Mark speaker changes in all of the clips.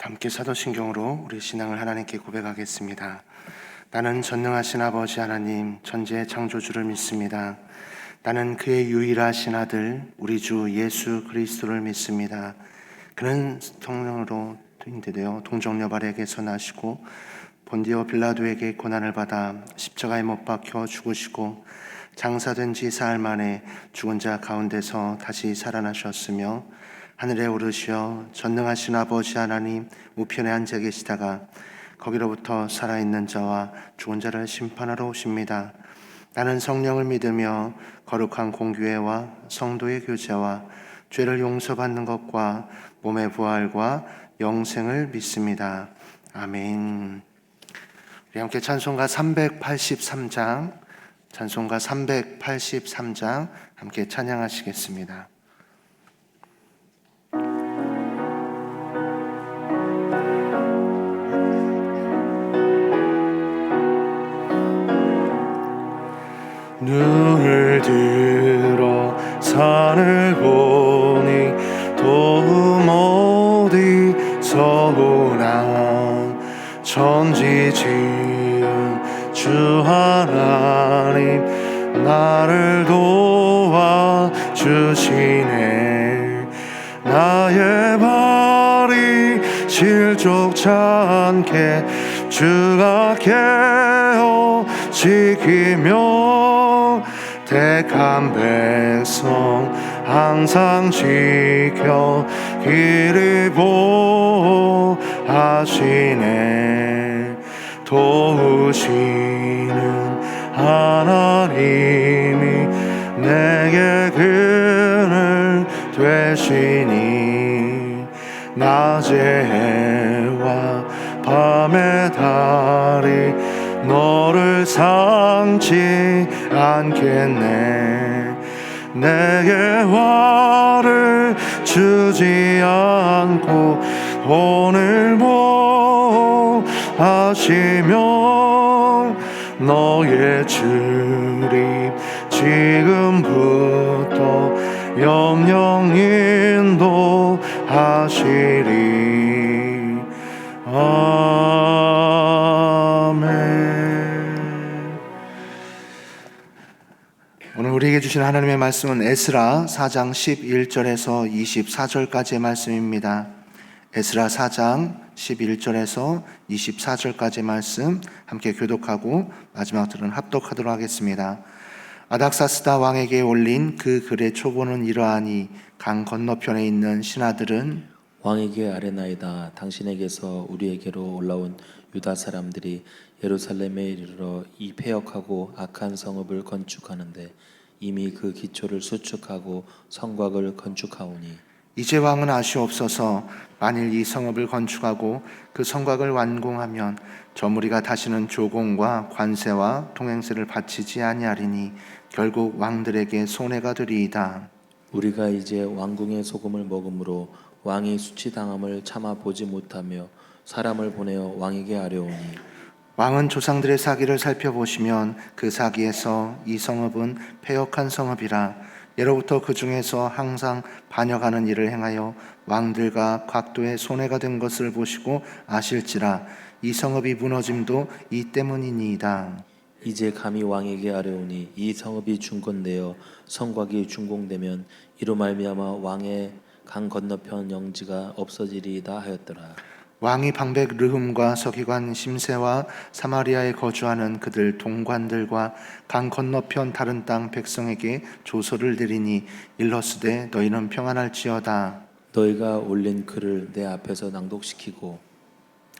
Speaker 1: 함께 사도신경으로 우리 신앙을 하나님께 고백하겠습니다. 나는 전능하신 아버지 하나님 천지의 창조주를 믿습니다. 나는 그의 유일하신 아들 우리 주 예수 그리스도를 믿습니다. 그는 성령으로 인도되어 동정녀 아래에게서 나시고 본디오 빌라도에게 고난을 받아 십자가에 못 박혀 죽으시고 장사된 지 사흘 만에 죽은 자 가운데서 다시 살아나셨으며 하늘에 오르시어 전능하신 아버지 하나님 우편에 앉아 계시다가 거기로부터 살아있는 자와 죽은 자를 심판하러 오십니다. 나는 성령을 믿으며 거룩한 공교회와 성도의 교제와 죄를 용서받는 것과 몸의 부활과 영생을 믿습니다. 아멘. 우리 함께 찬송가 383장 함께 찬양하시겠습니다. 눈을 들어 산을 보니 도움 어디서 오나 천지 지은 주 하나님 나를 도와주시네. 나의 발이 실족치 않게 주가 깨어 지키며 택한 백성 항상 지켜 길을 보호하시네. 도우시는 하나님이 내게 그늘 되시니 낮의 해와 밤의 달이 너를 상치 않겠네. 내게 화를 주지 않고 오늘 보호하시며 너의 주님 지금부터 영영 인도하시리. 아멘. 오늘 우리에게 주신 하나님의 말씀은 에스라 4장 11절에서 24절까지의 말씀입니다. 에스라 4장 11절에서 24절까지의 말씀 함께 교독하고 마지막 들은 합독하도록 하겠습니다. 아닥사스다 왕에게 올린 그 글의 초본은 이러하니 강 건너편에 있는 신하들은
Speaker 2: 왕에게 아뢰나이다. 당신에게서 우리에게로 올라온 유다 사람들이 예루살렘에 이르러 이 패역하고 악한 성읍을 건축하는데 이미 그 기초를 수축하고 성곽을 건축하오니
Speaker 1: 이제 왕은 아시옵소서. 만일 이 성읍을 건축하고 그 성곽을 완공하면 저 무리가 다시는 조공과 관세와 통행세를 바치지 아니하리니 결국 왕들에게 손해가 되리이다.
Speaker 2: 우리가 이제 왕궁의 소금을 먹음으로 왕이 수치당함을 참아 보지 못하며 사람을 보내어 왕에게 아뢰오니
Speaker 1: 왕은 조상들의 사기를 살펴보시면 그 사기에서 이 성읍은 패역한 성읍이라 예로부터 그 중에서 항상 반역하는 일을 행하여 왕들과 각도의 손해가 된 것을 보시고 아실지라 이 성읍이 무너짐도 이 때문이니이다.
Speaker 2: 이제 감히 왕에게 아뢰오니 이 성읍이 중건되어 성곽이 준공되면 이로 말미암아 왕의 강 건너편 영지가 없어지리이다 하였더라.
Speaker 1: 왕이 방백 르흠과 서기관 심세와 사마리아에 거주하는 그들 동관들과 강 건너편 다른 땅 백성에게 조서를 내리니 일러스되 너희는 평안할지어다.
Speaker 2: 너희가 올린 글을 내 앞에서 낭독시키고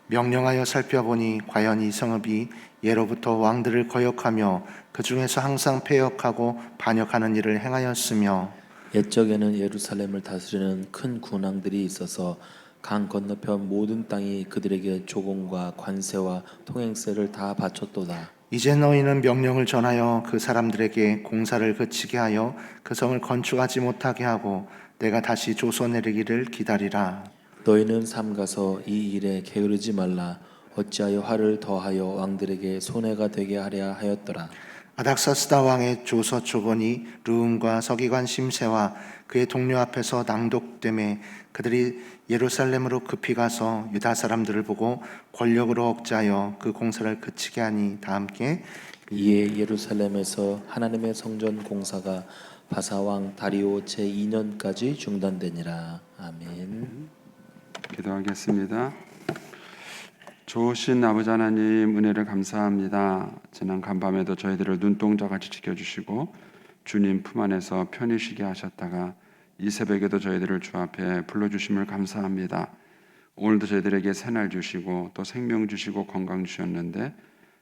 Speaker 1: 명령하여 살펴보니 과연 이 성읍이 예로부터 왕들을 거역하며 그 중에서 항상 패역하고 반역하는 일을 행하였으며
Speaker 2: 옛적에는 예루살렘을 다스리는 큰 군왕들이 있어서 강 건너편 모든 땅이 그들에게 조공과 관세와 통행세를 다 바쳤도다.
Speaker 1: 이제 너희는 명령을 전하여 그 사람들에게 공사를 그치게 하여 그 성을 건축하지 못하게 하고 내가 다시 조서 내리기를 기다리라.
Speaker 2: 너희는 삼가서 이 일에 게으르지 말라. 어찌하여 화를 더하여 왕들에게 손해가 되게 하랴 하였더라.
Speaker 1: 아닥사스다 왕의 조서 초본이 르움과 서기관 심세와 그의 동료 앞에서 낭독되매 그들이 예루살렘으로 급히 가서 유다 사람들을 보고 권력으로 억제하여 그 공사를 그치게 하니 다 함께
Speaker 2: 이에 예루살렘에서 하나님의 성전 공사가 바사왕 다리오 제2년까지 중단되니라. 아멘.
Speaker 3: 기도하겠습니다. 좋으신 아버지 하나님, 은혜를 감사합니다. 지난 간밤에도 저희들을 눈동자같이 지켜주시고 주님 품 안에서 편히 쉬게 하셨다가 이 새벽에도 저희들을 주 앞에 불러주심을 감사합니다. 오늘도 저희들에게 새날 주시고 또 생명 주시고 건강 주셨는데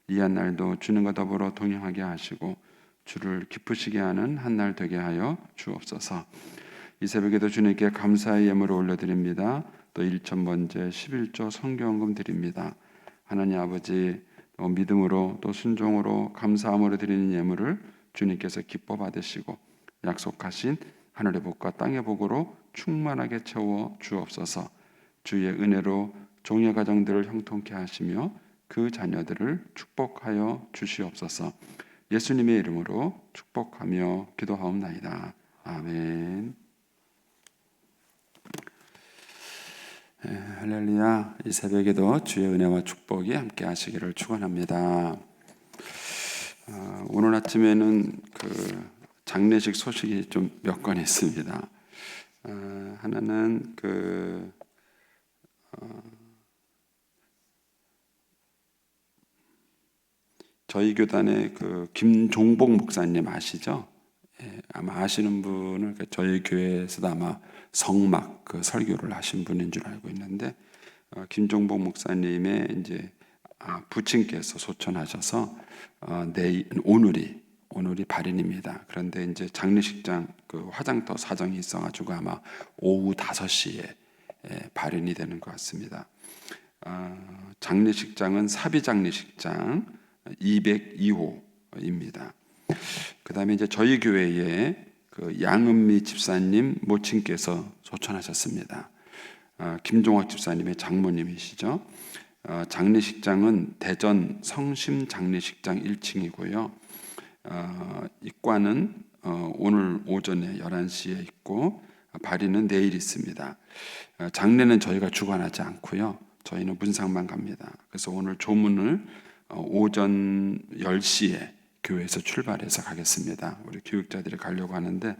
Speaker 3: 이 한 날도 주님과 더불어 동행하게 하시고 주를 기쁘시게 하는 한 날 되게 하여 주옵소서. 이 새벽에도 주님께 감사의 예물을 올려드립니다. 또 1,000번째 11조 성경금 드립니다. 하나님 아버지, 믿음으로 또 순종으로 감사함으로 드리는 예물을 주님께서 기뻐 받으시고 약속하신 하늘의 복과 땅의 복으로 충만하게 채워 주옵소서. 주의 은혜로 종의 가정들을 형통케 하시며 그 자녀들을 축복하여 주시옵소서. 예수님의 이름으로 축복하며 기도하옵나이다. 아멘. 할렐루야. 이 새벽에도 주의 은혜와 축복이 함께 하시기를 축원합니다. 오늘 아침에는 그 장례식 소식이 좀 몇 건 있습니다. 하나는 저희 교단의 그 김종복 목사님 아시죠? 아마 아시는 분은 저희 교회에서도 아마 성막 그 설교를 하신 분인 줄 알고 있는데 김종복 목사님의 이제 부친께서 소천하셔서 오늘이 발인입니다. 그런데 이제 장례식장 그 화장터 사정이 있어가지고 아마 오후 5시에 발인이 되는 것 같습니다. 장례식장은 사비장례식장 202호입니다. 그 다음에 이제 저희 교회에 그 양은미 집사님 모친께서 소천하셨습니다. 김종학 집사님의 장모님이시죠. 장례식장은 대전 성심 장례식장 1층이고요. 입관은 오늘 오전에 11시에 있고 발인은 내일 있습니다. 장례는 저희가 주관하지 않고요. 저희는 문상만 갑니다. 그래서 오늘 조문을 오전 10시에 교회에서 출발해서 가겠습니다. 우리 교육자들이 가려고 하는데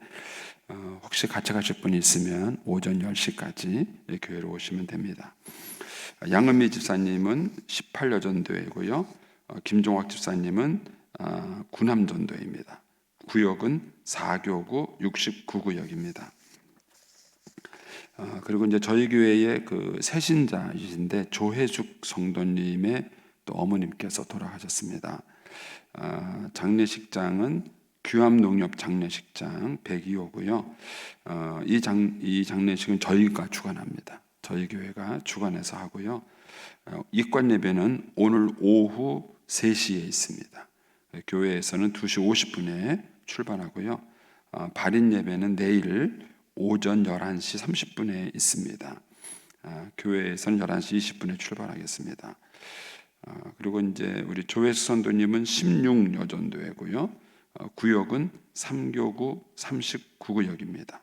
Speaker 3: 혹시 같이 가실 분이 있으면 오전 10시까지 교회로 오시면 됩니다. 양은미 집사님은 18여전도회고요. 김종학 집사님은 구남전도회입니다. 구역은 4교구 69구역입니다. 그리고 이제 저희 교회의 그 새신자이신데 조혜숙 성도님의 또 어머님께서 돌아가셨습니다. 장례식장은 규암농협 장례식장 102호고요. 이 장례식은 저희가 주관합니다. 저희 교회가 주관해서 하고요. 입관 예배는 오늘 오후 3시에 있습니다. 교회에서는 2시 50분에 출발하고요. 발인 예배는 내일 오전 11시 30분에 있습니다. 교회에서는 11시 20분에 출발하겠습니다. 그리고 이제 우리 조회수 선도님은 16여전도회고요. 구역은 3교구 39구역입니다.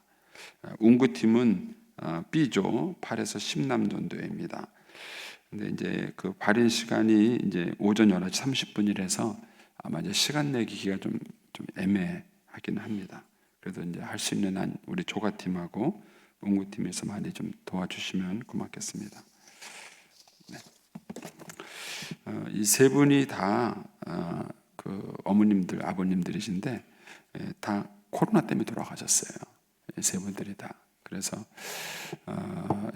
Speaker 3: 운구팀은 B조 8에서 10남전도회입니다. 근데 이제 그 발인 시간이 이제 오전 11시 30분이라서 아마 이제 시간 내기가 좀 애매하긴 합니다. 그래도 이제 할 수 있는 한 우리 조가팀하고 운구팀에서 많이 좀 도와주시면 고맙겠습니다. 네. 이 세 분이 다 그 어머님들, 아버님들이신데 다 코로나 때문에 돌아가셨어요. 세 분들이 다. 그래서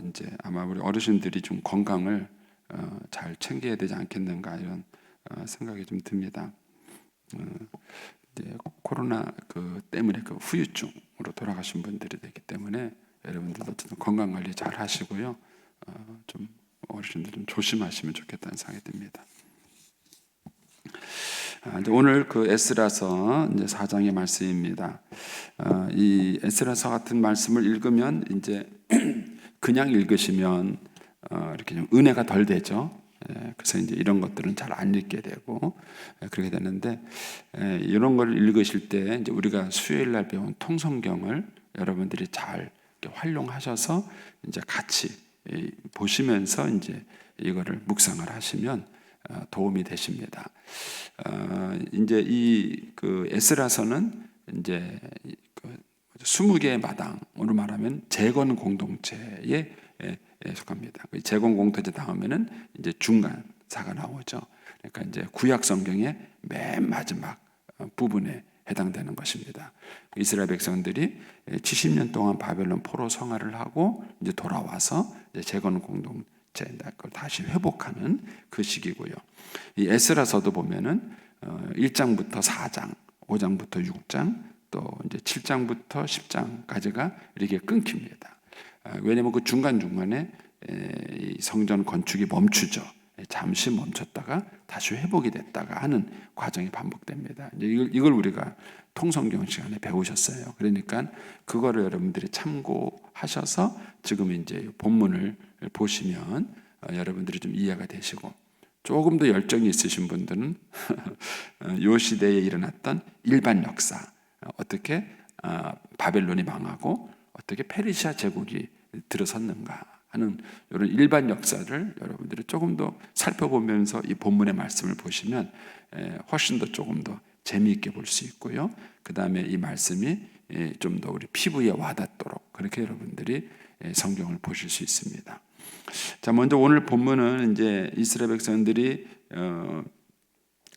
Speaker 3: 이제 아마 우리 어르신들이 좀 건강을 잘 챙겨야 되지 않겠는가 이런 생각이 좀 듭니다. 이제 코로나 그 때문에 그 후유증으로 돌아가신 분들이 되기 때문에 여러분들도 어쨌든 건강 관리 잘 하시고요. 좀 어르신들 좀 조심하시면 좋겠다는 생각이 듭니다. 이제 오늘 그 에스라서 이제 4장의 말씀입니다. 이 에스라서 같은 말씀을 읽으면 이제 그냥 읽으시면 이렇게 좀 은혜가 덜 되죠. 그래서 이제 이런 것들은 잘 안 읽게 되고 그렇게 되는데 이런 걸 읽으실 때 이제 우리가 수요일 날 배운 통성경을 여러분들이 잘 이렇게 활용하셔서 이제 같이 보시면서 이제 이거를 묵상을 하시면 도움이 되십니다. 이제 그 에스라서는 이제 그 20개의 마당으로 말하면 재건 공동체에 속합니다. 재건 공동체 다음에는 이제 중간사가 나오죠. 그러니까 이제 구약 성경의 맨 마지막 부분에 해당되는 것입니다. 이스라엘 백성들이 70년 동안 바벨론 포로 생활을 하고 이제 돌아와서 이제 재건 공동체 그걸 다시 회복하는 그 시기고요. 이 에스라서도 보면은 1장부터 4장, 5장부터 6장, 또 이제 7장부터 10장까지가 이렇게 끊깁니다. 왜냐하면 그 중간중간에 이 성전 건축이 멈추죠. 잠시 멈췄다가 다시 회복이 됐다가 하는 과정이 반복됩니다. 이걸 우리가 통성경 시간에 배우셨어요. 그러니까 그거를 여러분들이 참고하셔서 지금 이제 본문을 보시면 여러분들이 좀 이해가 되시고, 조금 더 열정이 있으신 분들은 이 시대에 일어났던 일반 역사, 어떻게 바벨론이 망하고 어떻게 페르시아 제국이 들어섰는가 하는 이런 일반 역사를 여러분들이 조금 더 살펴보면서 이 본문의 말씀을 보시면 훨씬 더 조금 더 재미있게 볼 수 있고요. 그 다음에 이 말씀이 좀 더 우리 피부에 와닿도록 그렇게 여러분들이 성경을 보실 수 있습니다. 자, 먼저 오늘 본문은 이제 이스라엘 백성들이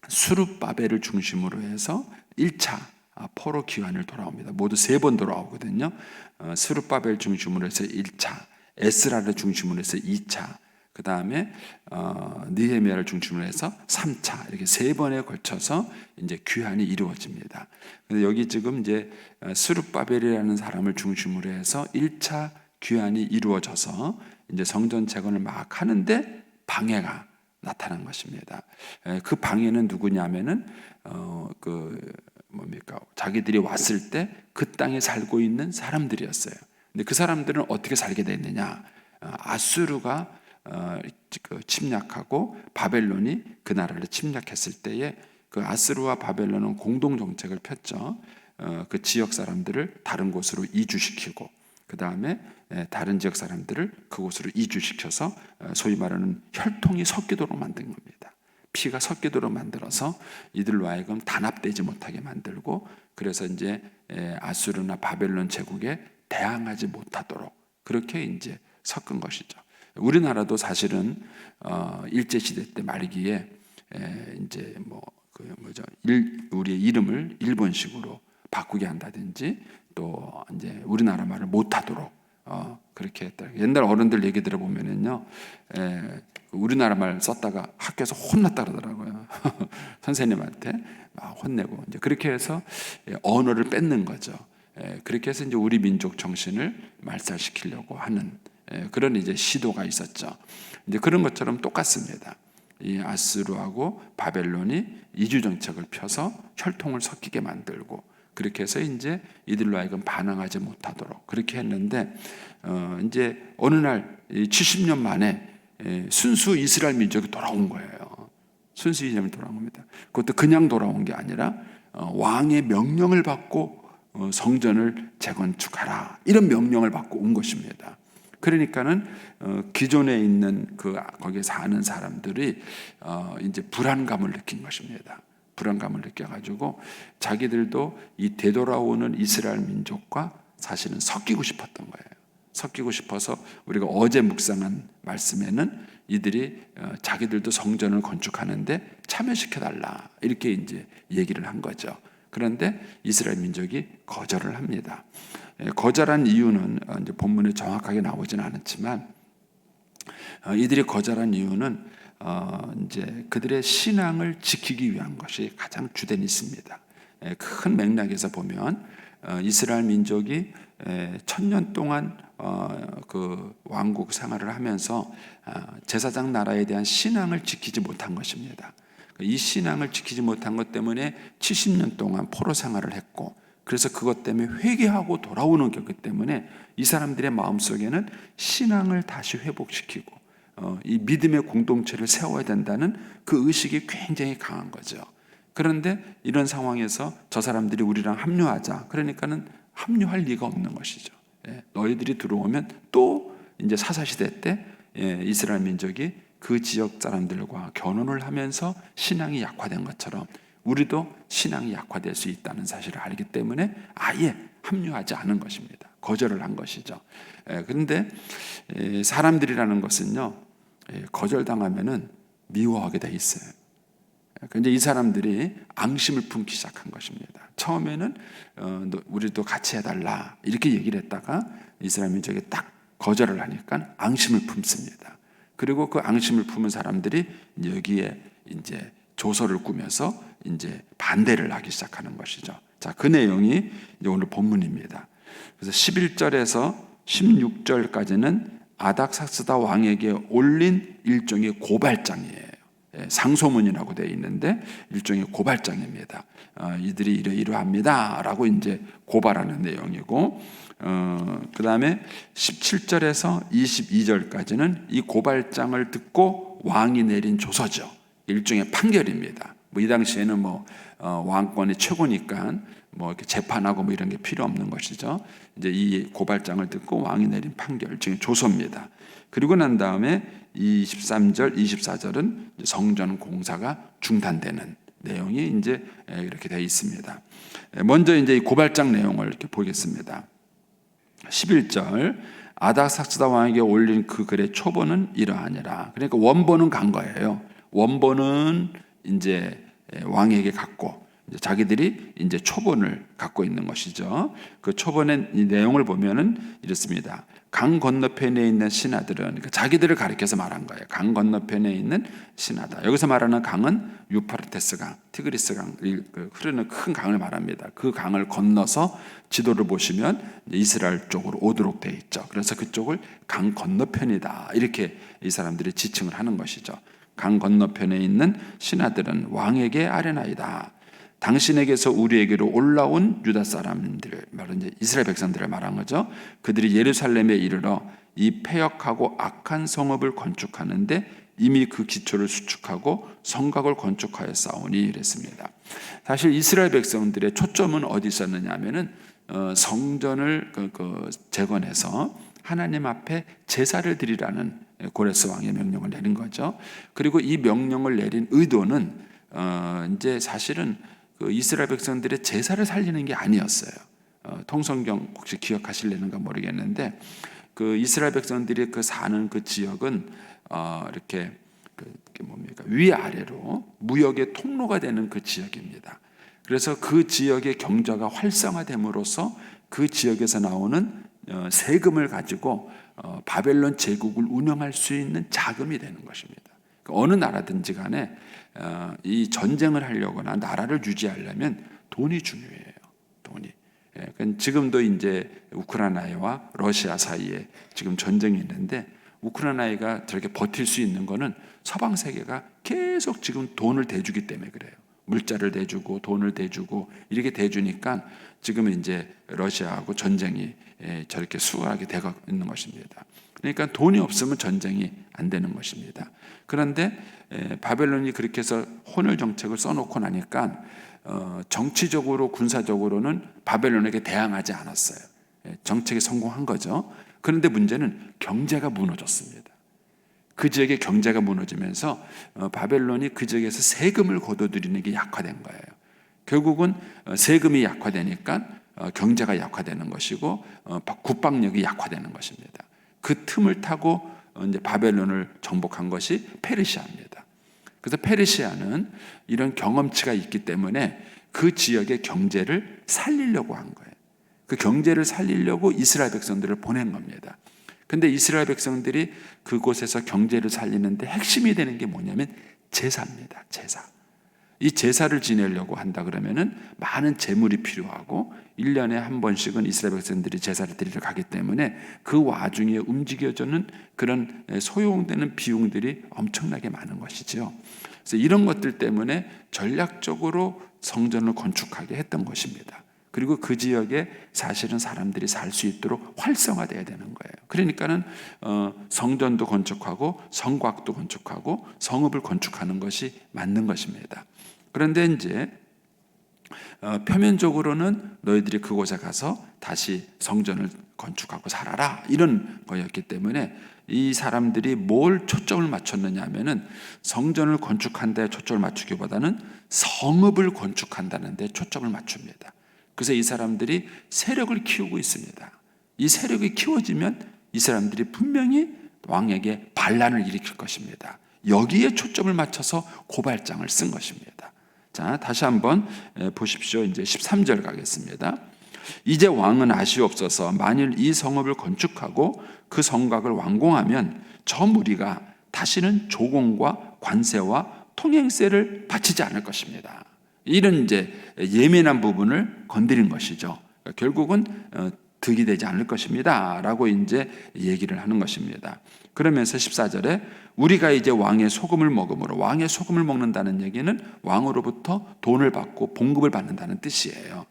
Speaker 3: 수룹바벨을 중심으로 해서 1차 포로 기환을 돌아옵니다. 모두 3번 돌아오거든요. 수룹바벨 중심으로 해서 1차, 에스라를 중심으로 해서 2차, 그 다음에 느헤미야를 중심으로 해서 3차, 이렇게 3번에 걸쳐서 이제 귀환이 이루어집니다. 근데 여기 지금 이제 수룹바벨이라는 사람을 중심으로 해서 1차 귀환이 이루어져서 이제 성전 재건을 막 하는데 방해가 나타난 것입니다. 그 방해는 누구냐면은 자기들이 왔을 때 그 땅에 살고 있는 사람들이었어요. 근데 그 사람들은 어떻게 살게 됐느냐? 아수르가 침략하고 바벨론이 그 나라를 침략했을 때에 그 아수르와 바벨론은 공동 정책을 폈죠. 그 지역 사람들을 다른 곳으로 이주시키고, 그 다음에 다른 지역 사람들을 그곳으로 이주시켜서 소위 말하는 혈통이 섞이도록 만든 겁니다. 피가 섞이도록 만들어서 이들로 하여금 단합되지 못하게 만들고, 그래서 이제 아수르나 바벨론 제국에 대항하지 못하도록 그렇게 이제 섞은 것이죠. 우리나라도 사실은 일제 시대 때 말기에 이제 우리의 이름을 일본식으로 바꾸게 한다든지, 또 이제 우리나라 말을 못하도록 그렇게 했다. 옛날 어른들 얘기 들어보면은요, 우리나라 말 썼다가 학교에서 혼났다 그러더라고요. 선생님한테 막 혼내고, 이제 그렇게 해서 언어를 뺏는 거죠. 그렇게 해서 이제 우리 민족 정신을 말살시키려고 하는 그런 이제 시도가 있었죠. 이제 그런 것처럼 똑같습니다. 이 아수르하고 바벨론이 이주 정책을 펴서 혈통을 섞이게 만들고, 그렇게 해서 이제 이들로 하여금 반항하지 못하도록 그렇게 했는데, 이제 어느 날 70년 만에 순수 이스라엘 민족이 돌아온 거예요. 순수 이스라엘이 돌아온 겁니다. 그것도 그냥 돌아온 게 아니라 왕의 명령을 받고 성전을 재건축하라, 이런 명령을 받고 온 것입니다. 그러니까는 기존에 있는 거기에 사는 사람들이 이제 불안감을 느낀 것입니다. 불안감을 느껴가지고 자기들도 이 되돌아오는 이스라엘 민족과 사실은 섞이고 싶었던 거예요. 섞이고 싶어서 우리가 어제 묵상한 말씀에는 이들이 자기들도 성전을 건축하는데 참여시켜달라, 이렇게 이제 얘기를 한 거죠. 그런데 이스라엘 민족이 거절을 합니다. 거절한 이유는 이제 본문에 정확하게 나오지는 않았지만, 이들이 거절한 이유는 이제 그들의 신앙을 지키기 위한 것이 가장 주된 있습니다. 큰 맥락에서 보면 이스라엘 민족이 1000년 동안 그 왕국 생활을 하면서 제사장 나라에 대한 신앙을 지키지 못한 것입니다. 이 신앙을 지키지 못한 것 때문에 70년 동안 포로 생활을 했고, 그래서 그것 때문에 회개하고 돌아오는 거기 때문에 이 사람들의 마음속에는 신앙을 다시 회복시키고 이 믿음의 공동체를 세워야 된다는 그 의식이 굉장히 강한 거죠. 그런데 이런 상황에서 저 사람들이 우리랑 합류하자, 그러니까는 합류할 리가 없는 것이죠. 너희들이 들어오면 또 이제 사사시대 때 이스라엘 민족이 그 지역 사람들과 결혼을 하면서 신앙이 약화된 것처럼 우리도 신앙이 약화될 수 있다는 사실을 알기 때문에 아예 합류하지 않은 것입니다. 거절을 한 것이죠. 그런데 사람들이라는 것은요, 거절당하면은 미워하게 돼 있어요. 근데 이 사람들이 앙심을 품기 시작한 것입니다. 처음에는 우리도 같이 해달라 이렇게 얘기를 했다가 이스라엘 민족이 딱 거절을 하니까 앙심을 품습니다. 그리고 그 앙심을 품은 사람들이 여기에 이제 조서를 꾸며서 이제 반대를 하기 시작하는 것이죠. 자, 그 내용이 이제 오늘 본문입니다. 그래서 11절에서 16절까지는 아닥사스다 왕에게 올린 일종의 고발장이에요. 상소문이라고 되어 있는데 일종의 고발장입니다. 이들이 이러이러합니다 라고 이제 고발하는 내용이고, 그 다음에 17절에서 22절까지는 이 고발장을 듣고 왕이 내린 조서죠. 일종의 판결입니다. 이 당시에는 왕권이 최고니까 이렇게 재판하고 이런 게 필요 없는 것이죠. 이제 이 고발장을 듣고 왕이 내린 판결, 일종의 조서입니다. 그리고 난 다음에 23절, 24절은 성전 공사가 중단되는 내용이 이제 이렇게 되어 있습니다. 먼저 이제 이 고발장 내용을 이렇게 보겠습니다. 11절, 아닥사스다 왕에게 올린 그 글의 초본은 이러하니라. 그러니까 원본은 간 거예요. 원본은 이제 왕에게 갔고, 자기들이 이제 초본을 갖고 있는 것이죠. 그 초본의 이 내용을 보면은 이렇습니다. 강 건너편에 있는 신하들은, 그러니까 자기들을 가리켜서 말한 거예요. 강 건너편에 있는 신하다. 여기서 말하는 강은 유파르테스 강, 티그리스 강, 흐르는 큰 강을 말합니다. 그 강을 건너서 지도를 보시면 이스라엘 쪽으로 오도록 되어 있죠. 그래서 그쪽을 강 건너편이다 이렇게 이 사람들이 지칭을 하는 것이죠. 강 건너편에 있는 신하들은 왕에게 아뢰나이다. 당신에게서 우리에게로 올라온 유다 사람들, 말은 이제 이스라엘 백성들을 말한 거죠. 그들이 예루살렘에 이르러 이 패역하고 악한 성읍을 건축하는데 이미 그 기초를 수축하고 성곽을 건축하여 싸우니 이랬습니다. 사실 이스라엘 백성들의 초점은 어디 있었느냐 하면은 성전을 재건해서 하나님 앞에 제사를 드리라는 고레스 왕의 명령을 내린 거죠. 그리고 이 명령을 내린 의도는 이제 사실은 그 이스라엘 백성들의 제사를 살리는 게 아니었어요. 통성경 혹시 기억하실려는가 모르겠는데 그 이스라엘 백성들이 그 사는 그 지역은 이렇게 위아래로 무역의 통로가 되는 그 지역입니다. 그래서 그 지역의 경제가 활성화됨으로써 그 지역에서 나오는 세금을 가지고 바벨론 제국을 운영할 수 있는 자금이 되는 것입니다. 어느 나라든지 간에 이 전쟁을 하려거나 나라를 유지하려면 돈이 중요해요. 돈이. 지금도 이제 우크라이나와 러시아 사이에 지금 전쟁이 있는데 우크라이나가 저렇게 버틸 수 있는 거는 서방 세계가 계속 지금 돈을 대주기 때문에 그래요. 물자를 대주고 돈을 대주고 이렇게 대주니까 지금 이제 러시아하고 전쟁이 저렇게 수월하게 되고 있는 것입니다. 그러니까 돈이 없으면 전쟁이 안 되는 것입니다. 그런데 바벨론이 그렇게 해서 혼혈 정책을 써놓고 나니까 정치적으로 군사적으로는 바벨론에게 대항하지 않았어요. 정책에 성공한 거죠. 그런데 문제는 경제가 무너졌습니다. 그 지역의 경제가 무너지면서 바벨론이 그 지역에서 세금을 거둬들이는 게 약화된 거예요. 결국은 세금이 약화되니까 경제가 약화되는 것이고 국방력이 약화되는 것입니다. 그 틈을 타고 이제 바벨론을 정복한 것이 페르시아입니다. 그래서 페르시아는 이런 경험치가 있기 때문에 그 지역의 경제를 살리려고 한 거예요. 그 경제를 살리려고 이스라엘 백성들을 보낸 겁니다. 근데 이스라엘 백성들이 그곳에서 경제를 살리는데 핵심이 되는 게 뭐냐면 제사입니다. 제사. 이 제사를 지내려고 한다 그러면은 많은 재물이 필요하고 1년에 한 번씩은 이스라엘 백성들이 제사를 드리러 가기 때문에 그 와중에 움직여주는 그런 소요되는 비용들이 엄청나게 많은 것이죠. 그래서 이런 것들 때문에 전략적으로 성전을 건축하게 했던 것입니다. 그리고 그 지역에 사실은 사람들이 살 수 있도록 활성화돼야 되는 거예요. 그러니까는 성전도 건축하고 성곽도 건축하고 성읍을 건축하는 것이 맞는 것입니다. 그런데 이제 표면적으로는 너희들이 그곳에 가서 다시 성전을 건축하고 살아라, 이런 거였기 때문에 이 사람들이 뭘 초점을 맞췄느냐 하면은 성전을 건축한 데 초점을 맞추기보다는 성읍을 건축한다는 데 초점을 맞춥니다. 그래서 이 사람들이 세력을 키우고 있습니다. 이 세력이 키워지면 이 사람들이 분명히 왕에게 반란을 일으킬 것입니다. 여기에 초점을 맞춰서 고발장을 쓴 것입니다. 자, 다시 한번 보십시오. 이제 13절 가겠습니다. 이제 왕은 아시옵소서. 만일 이 성읍을 건축하고 그 성곽을 완공하면 저 무리가 다시는 조공과 관세와 통행세를 바치지 않을 것입니다. 이런 이제 예민한 부분을 건드린 것이죠. 결국은 득이 되지 않을 것입니다 라고 이제 얘기를 하는 것입니다. 그러면서 14절에 우리가 이제 왕의 소금을 먹음으로, 왕의 소금을 먹는다는 얘기는 왕으로부터 돈을 받고 봉급을 받는다는 뜻이에요.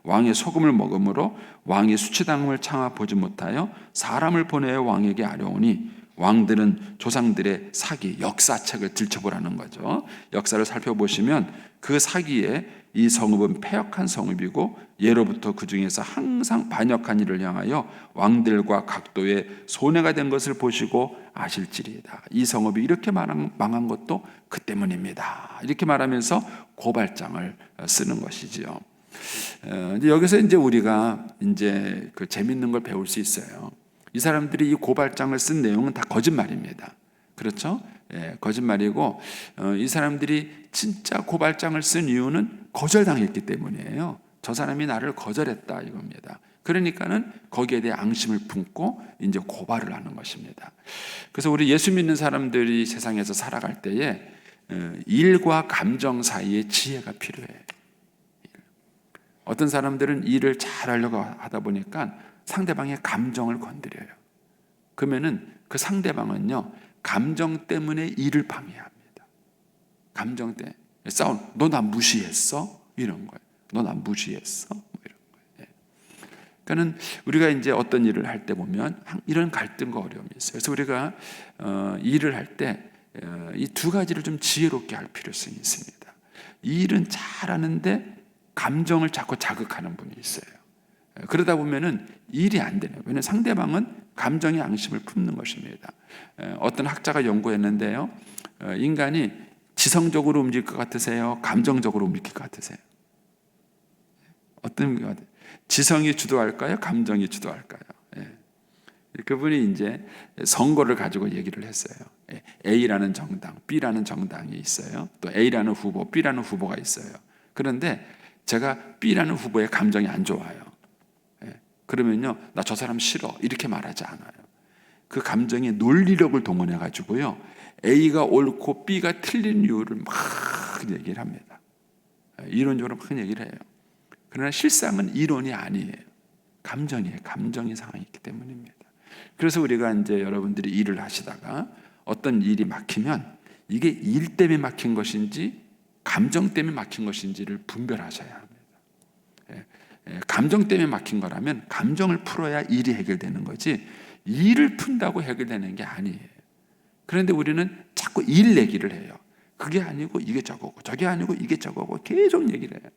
Speaker 3: 왕의 소금을 먹음으로 왕이 수치당함을 참아 보지 못하여 사람을 보내어 왕에게 아뢰오니, 왕들은 조상들의 사기, 역사책을 들춰보라는 거죠. 역사를 살펴보시면 그 사기에 이 성읍은 패역한 성읍이고 예로부터 그 중에서 항상 반역한 일을 향하여 왕들과 각도에 손해가 된 것을 보시고 아실지리이다. 이 성읍이 이렇게 망한 것도 그 때문입니다. 이렇게 말하면서 고발장을 쓰는 것이지요. 여기서 이제 우리가 이제 그 재밌는 걸 배울 수 있어요. 이 사람들이 이 고발장을 쓴 내용은 다 거짓말입니다. 그렇죠? 거짓말이고, 이 사람들이 진짜 고발장을 쓴 이유는 거절당했기 때문이에요. 저 사람이 나를 거절했다 이겁니다. 그러니까는 거기에 대해 앙심을 품고 이제 고발을 하는 것입니다. 그래서 우리 예수 믿는 사람들이 세상에서 살아갈 때에 일과 감정 사이에 지혜가 필요해요. 어떤 사람들은 일을 잘하려고 하다 보니까 상대방의 감정을 건드려요. 그러면은 그 상대방은요, 감정 때문에 일을 방해합니다. 감정 때문에 싸움, 너 나 무시했어? 이런 거예요. 너 나 무시했어? 뭐 이런 거예요. 그러니까는 우리가 이제 어떤 일을 할 때 보면 이런 갈등과 어려움이 있어요. 그래서 우리가 일을 할 때 이 두 가지를 좀 지혜롭게 할 필요성이 있습니다. 이 일은 잘하는데 감정을 자꾸 자극하는 분이 있어요. 그러다 보면은 일이 안 되네요. 왜냐하면 상대방은 감정의 앙심을 품는 것입니다. 어떤 학자가 연구했는데요, 인간이 지성적으로 움직일 것 같으세요? 감정적으로 움직일 것 같으세요? 어떤 것 같아요? 지성이 주도할까요? 감정이 주도할까요? 그분이 이제 선거를 가지고 얘기를 했어요. A라는 정당, B라는 정당이 있어요. 또 A라는 후보, B라는 후보가 있어요. 그런데 제가 B라는 후보의 감정이 안 좋아요. 그러면요, 나 저 사람 싫어 이렇게 말하지 않아요. 그 감정의 논리력을 동원해 가지고요, A가 옳고 B가 틀린 이유를 막 얘기를 합니다. 이론적으로 막 얘기를 해요. 그러나 실상은 이론이 아니에요. 감정이에요. 감정의 상황이 있기 때문입니다. 그래서 우리가 이제 여러분들이 일을 하시다가 어떤 일이 막히면 이게 일 때문에 막힌 것인지 감정 때문에 막힌 것인지를 분별하셔야 합니다. 감정 때문에 막힌 거라면 감정을 풀어야 일이 해결되는 거지, 일을 푼다고 해결되는 게 아니에요. 그런데 우리는 자꾸 일 얘기를 해요. 그게 아니고 이게 저거고, 저게 아니고 이게 저거고 계속 얘기를 해요.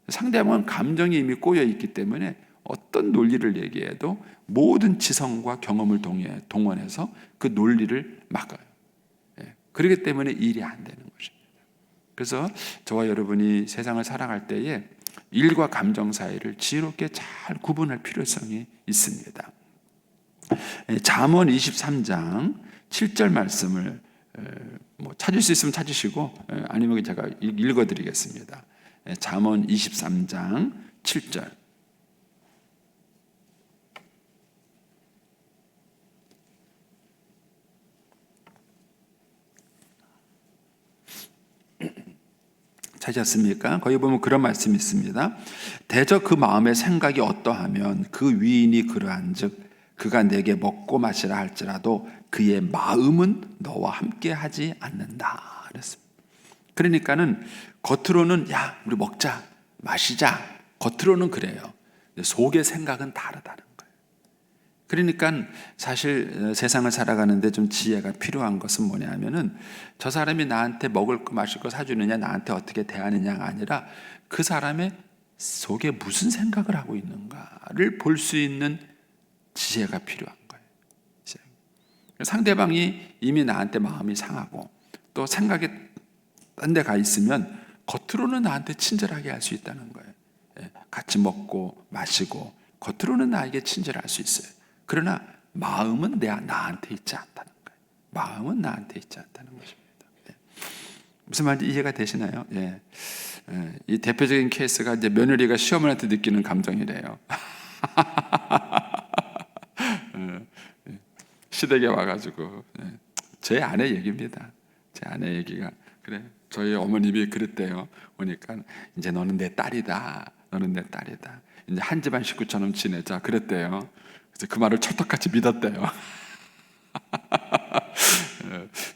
Speaker 3: 상대방은 감정이 이미 꼬여 있기 때문에 어떤 논리를 얘기해도 모든 지성과 경험을 동원해서 그 논리를 막아요. 그렇기 때문에 일이 안 되는 것입니다. 그래서 저와 여러분이 세상을 살아갈 때에 일과 감정 사이를 지혜롭게 잘 구분할 필요성이 있습니다. 잠언 23장 7절 말씀을 찾을 수 있으면 찾으시고, 아니면 제가 읽어드리겠습니다. 잠언 23장 7절. 찾았습니까? 거기 보면 그런 말씀이 있습니다. 대저 그 마음의 생각이 어떠하면 그 위인이 그러한즉 그가 내게 먹고 마시라 할지라도 그의 마음은 너와 함께 하지 않는다 그랬습니다. 그러니까는 겉으로는 야 우리 먹자 마시자 겉으로는 그래요. 속의 생각은 다르다는 거예요. 그러니까 사실 세상을 살아가는데 좀 지혜가 필요한 것은 뭐냐면은 저 사람이 나한테 먹을 거 마실 거 사주느냐 나한테 어떻게 대하느냐가 아니라 그 사람의 속에 무슨 생각을 하고 있는가를 볼 수 있는 지혜가 필요한 거예요. 상대방이 이미 나한테 마음이 상하고 또 생각이 딴 데 가 있으면 겉으로는 나한테 친절하게 할 수 있다는 거예요. 같이 먹고 마시고 겉으로는 나에게 친절할 수 있어요. 그러나 마음은 나한테 있지 않다는 거예요. 마음은 나한테 있지 않다는 것입니다. 무슨 말인지 이해가 되시나요? 이 대표적인 케이스가 이제 며느리가 시어머니한테 느끼는 감정이래요. 시댁에 와가지고 제 아내 얘기입니다. 제 아내 얘기가 그래. 저희 어머님이 그랬대요. 오니까 이제 너는 내 딸이다. 너는 내 딸이다. 이제 한 집안 식구처럼 지내자. 그랬대요. 그래서 그 말을 찰떡같이 믿었대요.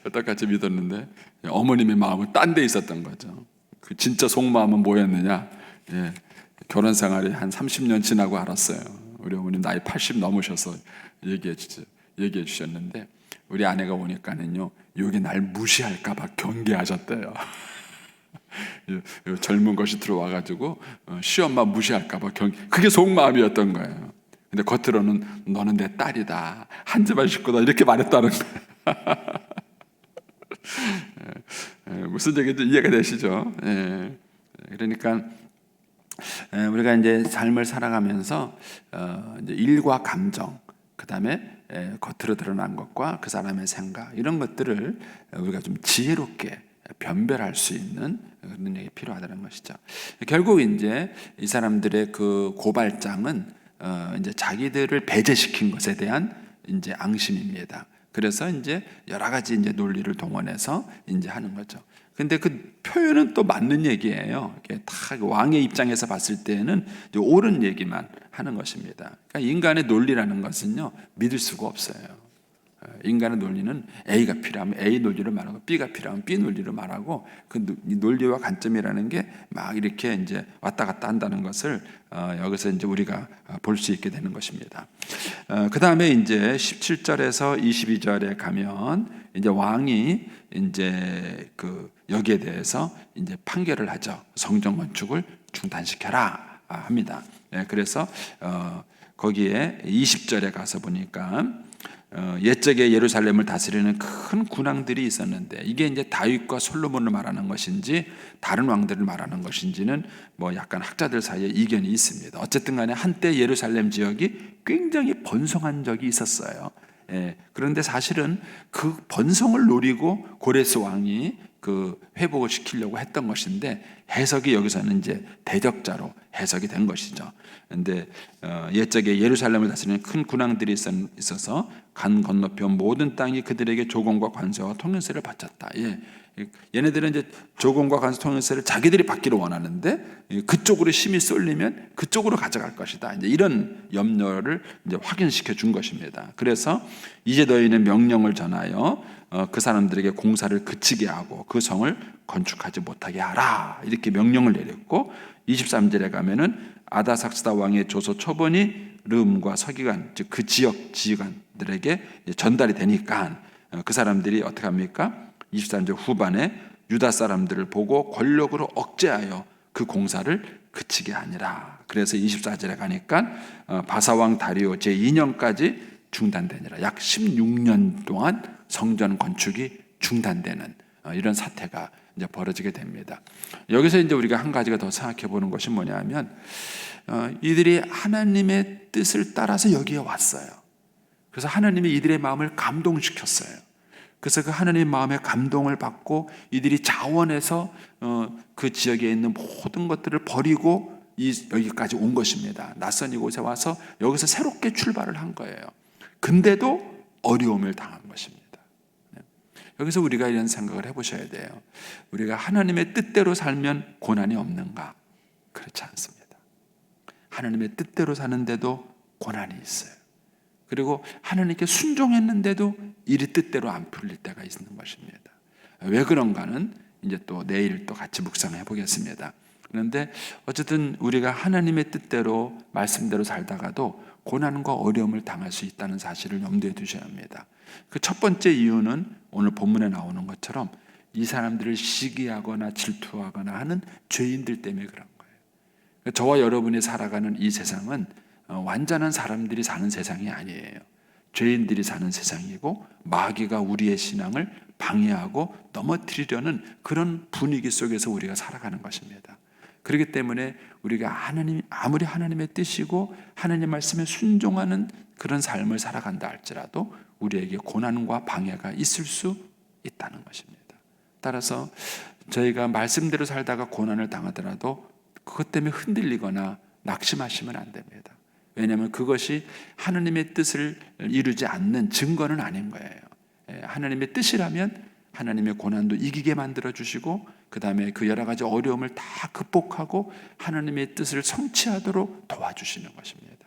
Speaker 3: 찰떡같이 믿었는데 어머님의 마음은 딴 데 있었던 거죠. 그 진짜 속마음은 뭐였느냐? 결혼 생활이 한 30년 지나고 알았어요. 우리 어머님 나이 80 넘으셔서 얘기해 주셨는데 우리 아내가 오니까는요, 여기 날 무시할까봐 경계하셨대요. 젊은 것이 들어와가지고 시엄마 무시할까봐 그게 속마음이었던 거예요. 근데 겉으로는 너는 내 딸이다, 한 집안 식구다 이렇게 말했다는 거예요. 무슨 얘기인지 이해가 되시죠? 그러니까 우리가 이제 삶을 살아가면서 이제 일과 감정, 그 다음에 겉으로 드러난 것과 그 사람의 생각 이런 것들을 우리가 좀 지혜롭게 변별할 수 있는 그런 능력이 필요하다는 것이죠. 결국 이제 이 사람들의 그 고발장은 이제 자기들을 배제시킨 것에 대한 이제 앙심입니다. 그래서 이제 여러 가지 이제 논리를 동원해서 이제 하는 거죠. 근데 그 표현은 또 맞는 얘기예요. 다 왕의 입장에서 봤을 때는 옳은 얘기만 하는 것입니다. 그러니까 인간의 논리라는 것은요, 믿을 수가 없어요. 인간의 논리는 A가 필요하면 A 논리를 말하고 B가 필요하면 B 논리를 말하고 그 논리와 관점이라는 게 막 이렇게 이제 왔다 갔다 한다는 것을 여기서 이제 우리가 볼 수 있게 되는 것입니다. 그 다음에 이제 17절에서 22절에 가면 이제 왕이 이제 그 여기에 대해서 이제 판결을 하죠. 성전 건축을 중단시켜라 합니다. 그래서 거기에 20절에 가서 보니까 옛적에 예루살렘을 다스리는 큰 군왕들이 있었는데 이게 이제 다윗과 솔로몬을 말하는 것인지 다른 왕들을 말하는 것인지는 뭐 약간 학자들 사이에 이견이 있습니다. 어쨌든 간에 한때 예루살렘 지역이 굉장히 번성한 적이 있었어요. 그런데 사실은 그 번성을 노리고 고레스 왕이 그 회복을 시키려고 했던 것인데 해석이 여기서는 이제 대적자로 해석이 된 것이죠. 그런데 옛적에 예루살렘을 다스리는 큰 군왕들이 있어서 간 건너편 모든 땅이 그들에게 조공과 관세와 통일세를 바쳤다. 얘네들은 이제 조공과 관세 통일세를 자기들이 받기를 원하는데 그쪽으로 힘이 쏠리면 그쪽으로 가져갈 것이다. 이제 이런 염려를 이제 확인시켜 준 것입니다. 그래서 이제 너희는 명령을 전하여 그 사람들에게 공사를 그치게 하고 그 성을 건축하지 못하게 하라. 이렇게 명령을 내렸고 23절에 가면은 아다삭스다 왕의 조서 초본이 르음과 서기관, 즉 그 지역 지휘관들에게 전달이 되니까 그 사람들이 어떻게 합니까? 23절 후반에 유다 사람들을 보고 권력으로 억제하여 그 공사를 그치게 하니라. 그래서 24절에 가니까 바사왕 다리오 제2년까지 중단되니라. 약 16년 동안 성전 건축이 중단되는 이런 사태가 이제 벌어지게 됩니다. 여기서 이제 우리가 한 가지가 더 생각해 보는 것이 뭐냐면 이들이 하나님의 뜻을 따라서 여기에 왔어요. 그래서 하나님이 이들의 마음을 감동시켰어요. 그래서 그 하나님의 마음에 감동을 받고 이들이 자원해서 그 지역에 있는 모든 것들을 버리고 여기까지 온 것입니다. 낯선 이곳에 와서 여기서 새롭게 출발을 한 거예요. 근데도 어려움을 당한 것입니다. 여기서 우리가 이런 생각을 해보셔야 돼요. 우리가 하나님의 뜻대로 살면 고난이 없는가? 그렇지 않습니다. 하나님의 뜻대로 사는데도 고난이 있어요. 그리고 하나님께 순종했는데도 일이 뜻대로 안 풀릴 때가 있는 것입니다. 왜 그런가는 이제 또 내일 또 같이 묵상해 보겠습니다. 그런데 어쨌든 우리가 하나님의 뜻대로 말씀대로 살다가도 고난과 어려움을 당할 수 있다는 사실을 염두에 두셔야 합니다. 그 첫 번째 이유는 오늘 본문에 나오는 것처럼 이 사람들을 시기하거나 질투하거나 하는 죄인들 때문에 그런 거예요. 저와 여러분이 살아가는 이 세상은 완전한 사람들이 사는 세상이 아니에요. 죄인들이 사는 세상이고 마귀가 우리의 신앙을 방해하고 넘어뜨리려는 그런 분위기 속에서 우리가 살아가는 것입니다. 그렇기 때문에 우리가 아무리 하나님의 뜻이고 하나님 말씀에 순종하는 그런 삶을 살아간다 할지라도 우리에게 고난과 방해가 있을 수 있다는 것입니다. 따라서 저희가 말씀대로 살다가 고난을 당하더라도 그것 때문에 흔들리거나 낙심하시면 안 됩니다. 왜냐하면 그것이 하나님의 뜻을 이루지 않는 증거는 아닌 거예요. 하나님의 뜻이라면 하나님의 고난도 이기게 만들어 주시고 그 다음에 그 여러 가지 어려움을 다 극복하고 하나님의 뜻을 성취하도록 도와주시는 것입니다.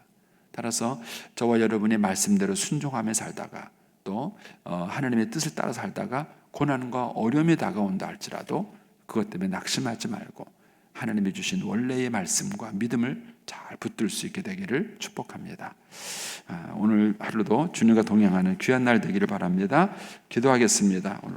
Speaker 3: 따라서 저와 여러분이 말씀대로 순종하며 살다가 또 하나님의 뜻을 따라 살다가 고난과 어려움이 다가온다 할지라도 그것 때문에 낙심하지 말고 하나님이 주신 원래의 말씀과 믿음을 잘 붙들 수 있게 되기를 축복합니다. 오늘 하루도 주님과 동행하는 귀한 날 되기를 바랍니다. 기도하겠습니다. 오늘